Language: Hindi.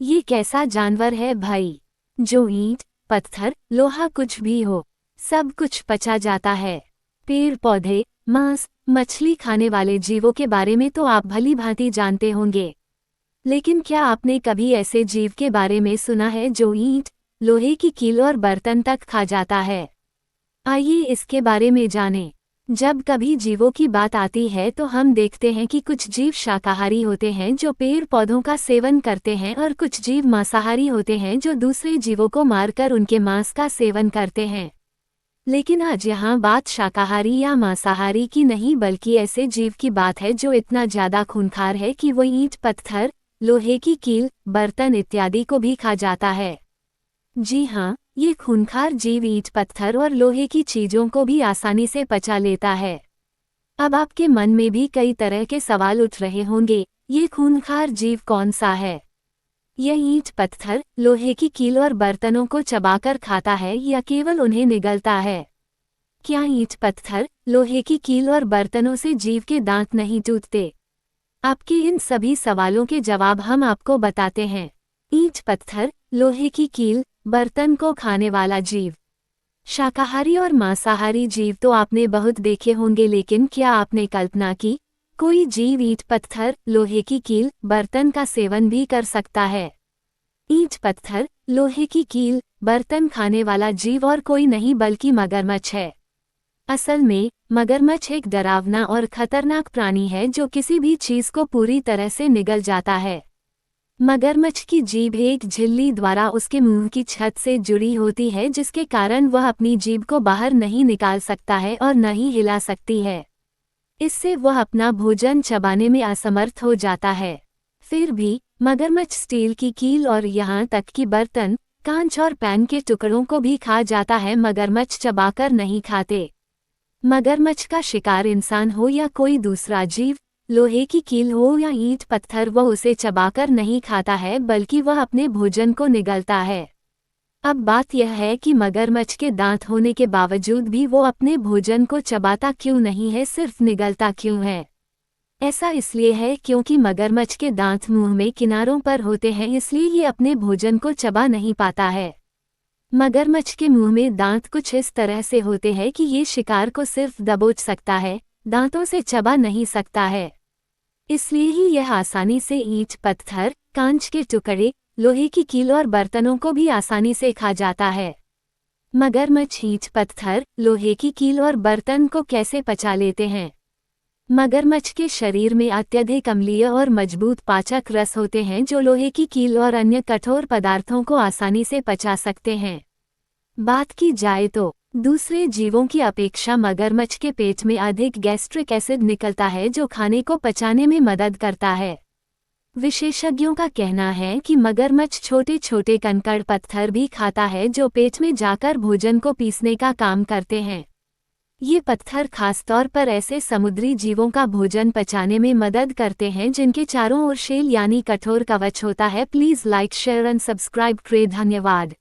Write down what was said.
ये कैसा जानवर है भाई, जो ईंट, पत्थर, लोहा कुछ भी हो, सब कुछ पचा जाता है। पेड़ पौधे, मांस, मछली खाने वाले जीवों के बारे में तो आप भली भांति जानते होंगे, लेकिन क्या आपने कभी ऐसे जीव के बारे में सुना है जो ईंट, लोहे की कील और बर्तन तक खा जाता है? आइए इसके बारे में जानें। जब कभी जीवों की बात आती है तो हम देखते हैं कि कुछ जीव शाकाहारी होते हैं जो पेड़ पौधों का सेवन करते हैं, और कुछ जीव मांसाहारी होते हैं जो दूसरे जीवों को मारकर उनके मांस का सेवन करते हैं। लेकिन आज यहाँ बात शाकाहारी या मांसाहारी की नहीं, बल्कि ऐसे जीव की बात है जो इतना ज्यादा खूंखार है कि वो ईंट, पत्थर, लोहे की कील, बर्तन इत्यादि को भी खा जाता है। जी हाँ, ये खूंखार जीव ईंट, पत्थर और लोहे की चीजों को भी आसानी से पचा लेता है। अब आपके मन में भी कई तरह के सवाल उठ रहे होंगे, ये खूंखार जीव कौन सा है? यह ईंट, पत्थर, लोहे की कील और बर्तनों को चबाकर खाता है या केवल उन्हें निगलता है? क्या ईंट, पत्थर, लोहे की कील और बर्तनों से जीव के दांत नहीं टूटते? आपके इन सभी सवालों के जवाब हम आपको बताते हैं। ईंट, पत्थर, लोहे की कील, बर्तन को खाने वाला जीव। शाकाहारी और मांसाहारी जीव तो आपने बहुत देखे होंगे, लेकिन क्या आपने कल्पना की कोई जीव ईंट, पत्थर, लोहे की कील, बर्तन का सेवन भी कर सकता है? ईंट, पत्थर, लोहे की कील, बर्तन खाने वाला जीव और कोई नहीं बल्कि मगरमच्छ है। असल में मगरमच्छ एक डरावना और खतरनाक प्राणी है जो किसी भी चीज को पूरी तरह से निगल जाता है। मगरमच्छ की जीभ एक झिल्ली द्वारा उसके मुंह की छत से जुड़ी होती है, जिसके कारण वह अपनी जीभ को बाहर नहीं निकाल सकता है और न ही हिला सकती है। इससे वह अपना भोजन चबाने में असमर्थ हो जाता है। फिर भी मगरमच्छ स्टील की कील और यहाँ तक कि बर्तन, कांच और पैन के टुकड़ों को भी खा जाता है। मगरमच्छ चबाकर नहीं खाते। मगरमच्छ का शिकार इंसान हो या कोई दूसरा जीव, लोहे की कील हो या ईंट, पत्थर, वह उसे चबाकर नहीं खाता है, बल्कि वह अपने भोजन को निगलता है। अब बात यह है कि मगरमच्छ के दांत होने के बावजूद भी वो अपने भोजन को चबाता क्यों नहीं है, सिर्फ निगलता क्यों है? ऐसा इसलिए है क्योंकि मगरमच्छ के दांत मुंह में किनारों पर होते हैं, इसलिए ये अपने भोजन को चबा नहीं पाता है। मगरमच्छ के मुंह में दांत कुछ इस तरह से होते हैं कि ये शिकार को सिर्फ दबोच सकता है, दांतों से चबा नहीं सकता है। इसलिए ही यह आसानी से ईंट, पत्थर, कांच के टुकड़े, लोहे की कील और बर्तनों को भी आसानी से खा जाता है। मगरमच्छ ईंट, पत्थर, लोहे की कील और बर्तन को कैसे पचा लेते हैं? मगरमच्छ के शरीर में अत्यधिक अम्लीय और मजबूत पाचक रस होते हैं जो लोहे की कील और अन्य कठोर पदार्थों को आसानी से पचा सकते हैं। बात की जाए तो दूसरे जीवों की अपेक्षा मगरमच्छ के पेट में अधिक गैस्ट्रिक एसिड निकलता है, जो खाने को पचाने में मदद करता है। विशेषज्ञों का कहना है कि मगरमच्छ छोटे छोटे कंकड़ पत्थर भी खाता है जो पेट में जाकर भोजन को पीसने का काम करते हैं। ये पत्थर खासतौर पर ऐसे समुद्री जीवों का भोजन पचाने में मदद करते हैं जिनके चारों ओर शेल यानी कठोर कवच होता है। Please like, share and subscribe करें। धन्यवाद।